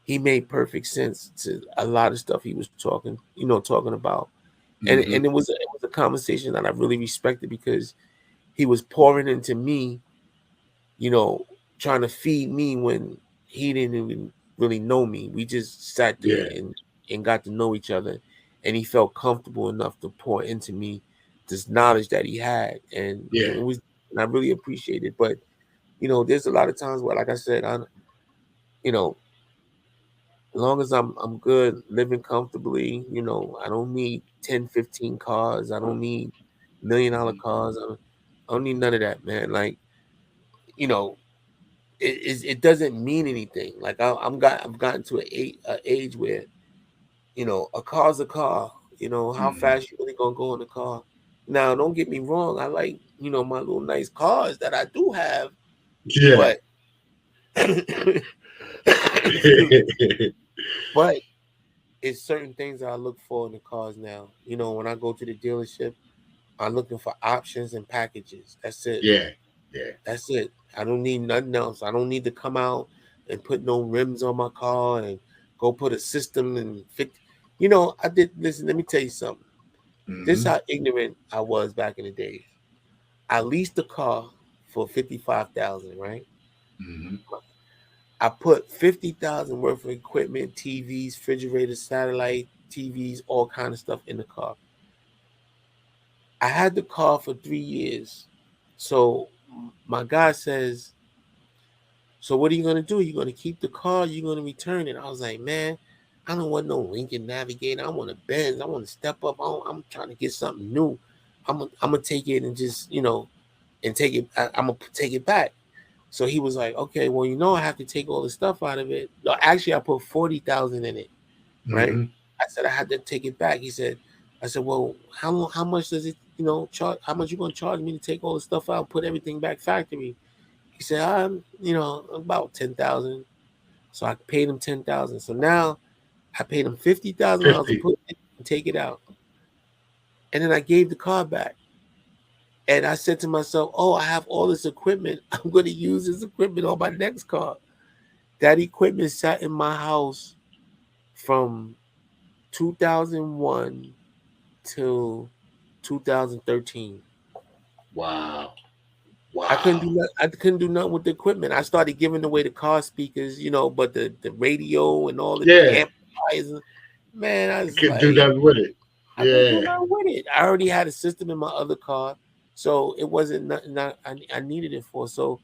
he made perfect sense to a lot of stuff he was talking about. And Mm-hmm. it was a conversation that I really respected because he was pouring into me, you know, trying to feed me when he didn't even really know me. We just sat there Yeah. and got to know each other, and he felt comfortable enough to pour into me this knowledge that he had, and Yeah. it was, and I really appreciate it. But there's a lot of times where, like I said, you know, as long as I'm good, living comfortably, I don't need 10, 15 cars. I don't need $1 million cars. I don't need none of that, man. Like, you know, it doesn't mean anything. Like I've gotten to a age where, you know, a car's a car. You know, how fast you really gonna go in the car? Now, don't get me wrong. I like, you know, my little nice cars that I do have, Yeah. but excuse me. But it's certain things that I look for in the cars now. You know, when I go to the dealership, I'm looking for options and packages. That's it. Yeah. Yeah. That's it. I don't need nothing else. I don't need to come out and put no rims on my car and go put a system and fit. You know, I did. Listen, let me tell you something. This is Mm-hmm. how ignorant I was back in the days. I leased a car for 55,000. Right. Mm-hmm. I put 50,000 worth of equipment, TVs, refrigerators, satellite TVs, all kind of stuff in the car. I had the car for 3 years. So my guy says, so what are you gonna do? You're gonna keep the car, you're gonna return it. I was like, man, I don't want no Lincoln Navigator. I want a Benz. I want to step up. I'm trying to get something new. I'm gonna take it and just, you know, and take it. I'm gonna take it back. So he was like, okay, well, you know, I have to take all the stuff out of it. No, actually, I put 40,000 in it, right? Mm-hmm. I said I had to take it back. He said, I said, well, how much does it, you know, charge? How much you gonna charge me to take all the stuff out, put everything back factory? He said, you know, about 10,000. So I paid him 10,000. So now I paid him $50,000 to 50. put it and take it out. And then I gave the car back. And I said to myself, oh, I have all this equipment. I'm going to use this equipment on my next car. That equipment sat in my house from 2001 till 2013. Wow. I couldn't Wow. do I couldn't do nothing with the equipment. I started giving away the car speakers, you know, but the radio and all of the Yeah. amplifiers, man, I You was couldn't do like, nothing with it. I couldn't do Yeah. nothing with it. I already had a system in my other car, so it wasn't nothing I needed it for. So,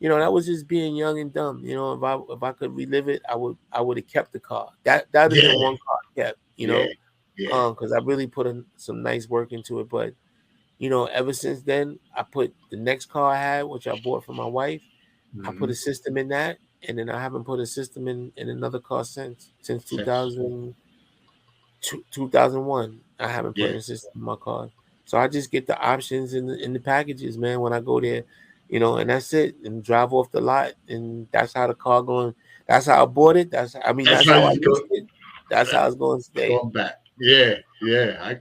you know, that was just being young and dumb. You know, if I could relive it, I would have kept the car. That'd have been Yeah. one car I kept. You Yeah. know, Yeah. because I really put in some nice work into it. But you know, ever since then, I put the next car I had, which I bought for my wife. I put Mm-hmm. a system in that, and then I haven't put a system in another car since Since. 2001. I haven't put Yeah. in a system in my car, so I just get the options in the packages, man. When I go there, you know, and that's it, and drive off the lot, and that's how the car going. That's how I bought it. That's That's how how I you go. leased it. That's how it's going to stay. Going back. Yeah, yeah, I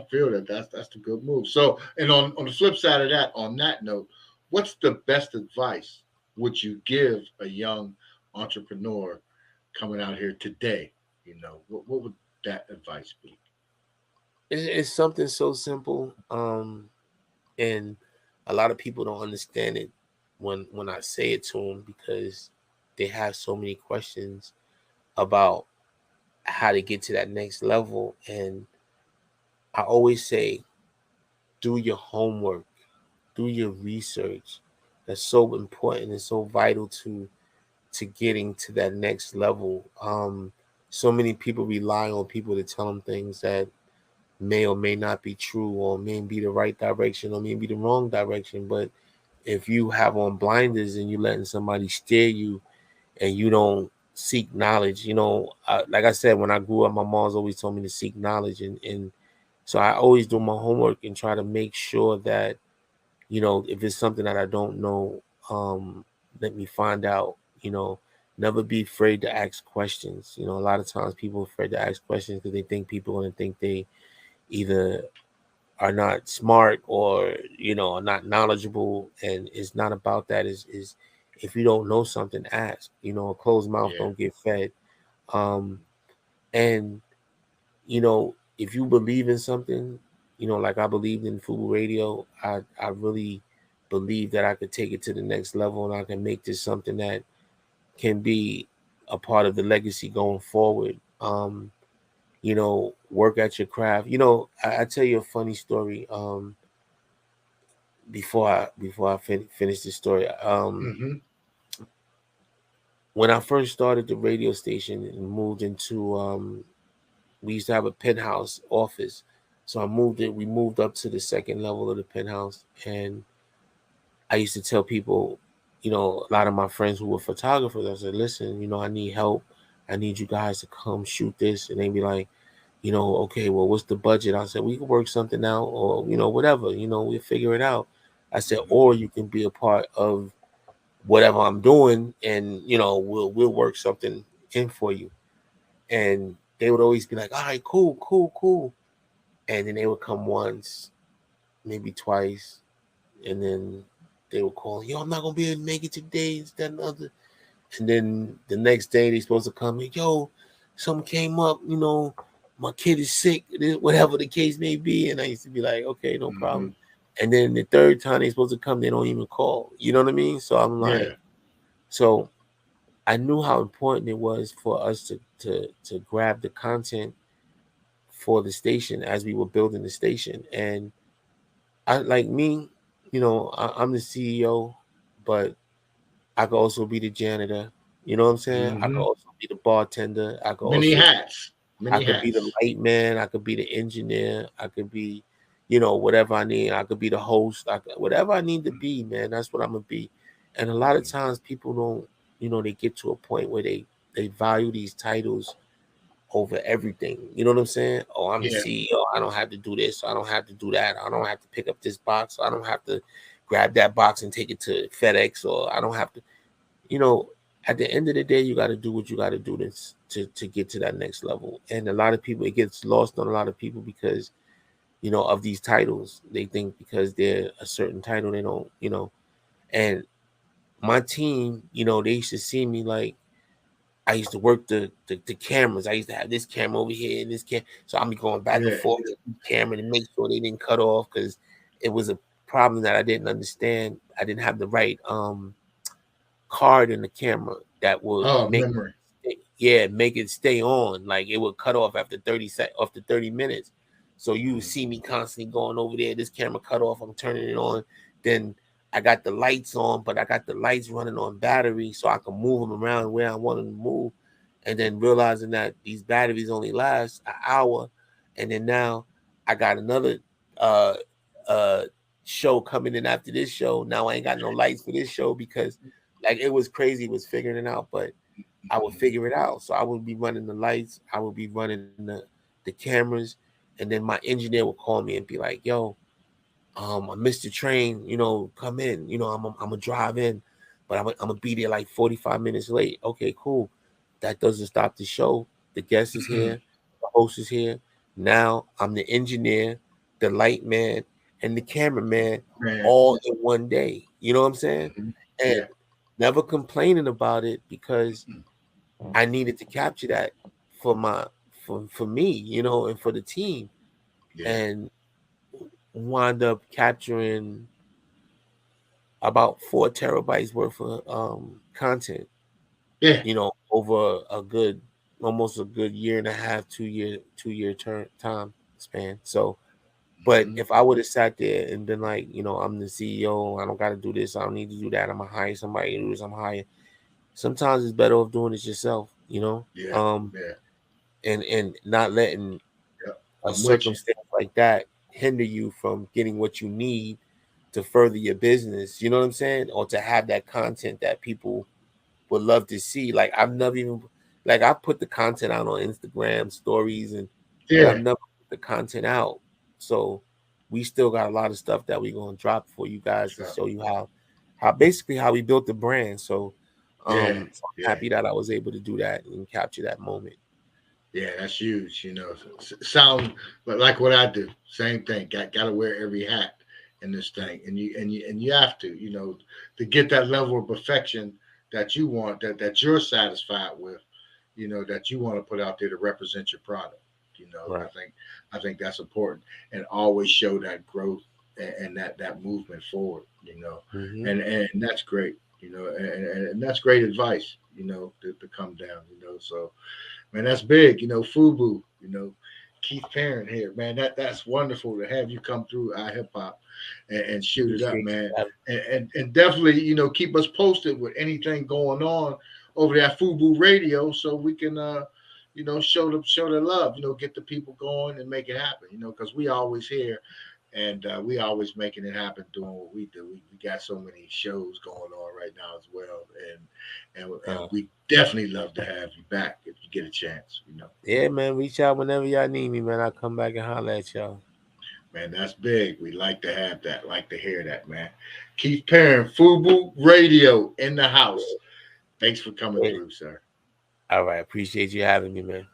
feel that that's the good move. So, and on the flip side of that, on that note, what's the best advice would you give a young entrepreneur coming out here today? You know, what would that advice be? It's something so simple, and a lot of people don't understand it when I say it to them because they have so many questions about how to get to that next level. And I always say, do your homework, do your research. That's so important and so vital to getting to that next level. So many people rely on people to tell them things that may or may not be true, or may be the right direction, or may be the wrong direction. But if you have on blinders and you letting somebody steer you and you don't seek knowledge, you know, like I said, when I grew up, my mom's always told me to seek knowledge, and so I always do my homework and try to make sure that, you know, if it's something that I don't know, let me find out. You know, never be afraid to ask questions. You know, a lot of times people are afraid to ask questions because they think people are going to think they either are not smart or, you know, are not knowledgeable, and it's not about that. Is if you don't know something, ask. You know, a closed mouth Yeah, don't get fed. um and you know, if you believe in something, you know, like I believed in FUBU Radio, I really believe that I could take it to the next level, and I can make this something that can be a part of the legacy going forward. You know, work at your craft. You know, I tell you a funny story. Before I finish this story, mm-hmm. when I first started the radio station and moved into, we used to have a penthouse office. So we moved up to the second level of the penthouse, and I used to tell people, a lot of my friends who were photographers, I said, listen, I need help. I need you guys to come shoot this. And they'd be like, okay, well, what's the budget? I said, we can work something out, or, whatever, we'll figure it out. I said, or you can be a part of whatever I'm doing, and, we'll work something in for you. And they would always be like, all right, cool, cool, cool. And then they would come once, maybe twice, and then they would call, yo, I'm not gonna be able to make it today, it's that and other. And then the next day they supposed to come in, yo, something came up, my kid is sick, whatever the case may be. And I used to be like, okay, no problem. And then the third time they supposed to come, they don't even call. You know what I mean? So I'm like, so I knew how important it was for us to grab the content for the station as we were building the station. And I like me, I'm the CEO, but I could also be the janitor. You know what I'm saying? I could also be the bartender. I could Many also hats. I could be the light man. I could be the engineer. I could be, whatever I need. I could be the host. Whatever I need to be, man. That's what I'm gonna be. And a lot of times people don't, they get to a point where they value these titles over everything. You know what I'm saying? Oh, I'm the CEO. I don't have to do this. I don't have to do that. I don't have to pick up this box. I don't have to grab that box and take it to FedEx, or I don't have to, at the end of the day, you got to do what you got to do to get to that next level. And a lot of people, it gets lost on a lot of people because, of these titles. They think because they're a certain title, they don't, and my team, they used to see me like, I used to work the cameras. I used to have this camera over here and this camera. So I'm going back and forth with the camera to make sure they didn't cut off, because it was a problem that I didn't understand. I didn't have the right card in the camera that would make it stay on. Like it would cut off after 30 minutes. So you would see me constantly going over there. This camera cut off. I'm turning it on. Then I got the lights on, but I got the lights running on battery, so I can move them around where I want them to move. And then realizing that these batteries only last an hour, and then now I got another show coming in after this show. Now I ain't got no lights for this show, because like it was crazy, was figuring it out, but I would figure it out. So I would be running the lights, I would be running the cameras, and then my engineer would call me and be like, yo, I missed the train, come in, I'm gonna drive in, but I'm gonna be there like 45 minutes late. Okay, cool. That doesn't stop the show. The guest is here, the host is here. Now I'm the engineer, the light man, and the cameraman all in one day. You know what I'm saying? And never complaining about it, because I needed to capture that for me, and for the team. And wind up capturing about 4 terabytes worth of content. Over almost a good year and a half, 2-year time span. So, but if I would have sat there and been like, I'm the CEO, I don't got to do this, I don't need to do that, I'm gonna hire somebody to do this, I'm hire. Sometimes it's better off doing it yourself, and not letting a circumstance like that hinder you from getting what you need to further your business. You know what I'm saying? Or to have that content that people would love to see. Like I've never even, like I put the content out on Instagram stories, but I've never put the content out. So we still got a lot of stuff that we're gonna drop for you guys to show you how basically how we built the brand. So I'm happy that I was able to do that and capture that moment. Yeah, that's huge. Sound like what I do. Same thing. Got to wear every hat in this thing, and you have to, to get that level of perfection that you want, that you're satisfied with, that you want to put out there to represent your product. Right. I think that's important, and always show that growth and that movement forward. And that's great. And that's great advice. To come down. So. Man, that's big. FUBU, Keith Perrin here, man. That's wonderful to have you come through iHipHop and shoot it up, man. And definitely, keep us posted with anything going on over there at FUBU Radio, so we can, you know, show the love, you know, get the people going and make it happen, you know, because we always here and we always making it happen doing what we do. We got so many shows going on right now as well, and we definitely love to have you back if you get a chance, you know. Yeah, man, reach out whenever y'all need me, man. I'll come back and holler at y'all. Man, that's big. We like to have that, like to hear that, man. Keith Perrin, FUBU Radio in the house. Thanks for coming through, sir. All right, appreciate you having me, man.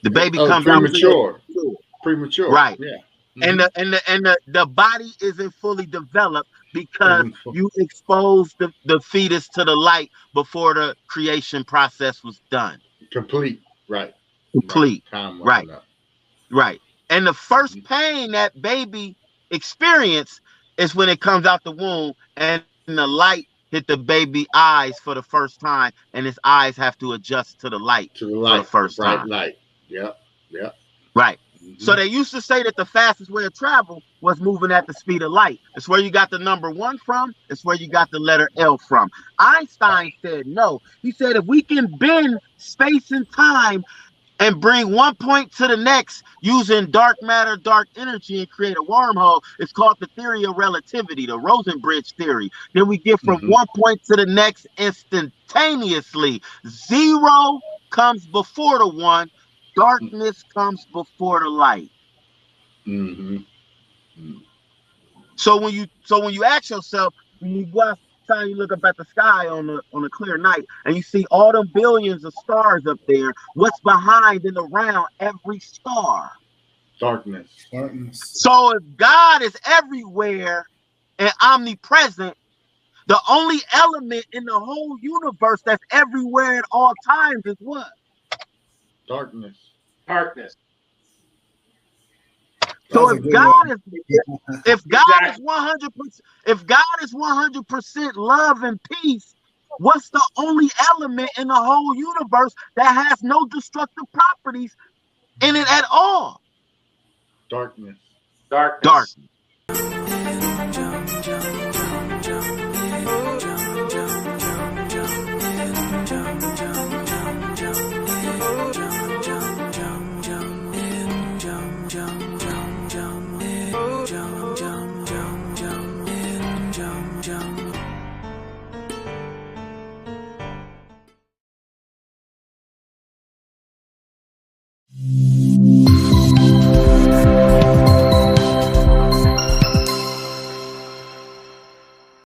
The baby comes out premature, right? Yeah, and the body isn't fully developed because you exposed the fetus to the light before the creation process was done. Complete, right? Complete, right? Right. And the first pain that baby experience is when it comes out the womb and the light hit the baby eyes for the first time, and his eyes have to adjust to the light for the first time. Light. Yep. Right. So they used to say that the fastest way of travel was moving at the speed of light. It's where you got the number 1 from. It's where you got the letter L from. Einstein said no. He said if we can bend space and time and bring one point to the next using dark matter, dark energy, and create a wormhole, it's called the theory of relativity, the Rosenbridge theory. Then we get from one point to the next instantaneously. 0 comes before the 1. Darkness comes before the light. So when you ask yourself, when you go outside, you look up at the sky on a clear night, and you see all the billions of stars up there. What's behind and around every star? Darkness. So if God is everywhere and omnipresent, the only element in the whole universe that's everywhere at all times is what? Darkness. So if God is 100% love and peace, what's the only element in the whole universe that has no destructive properties in it at all? Darkness.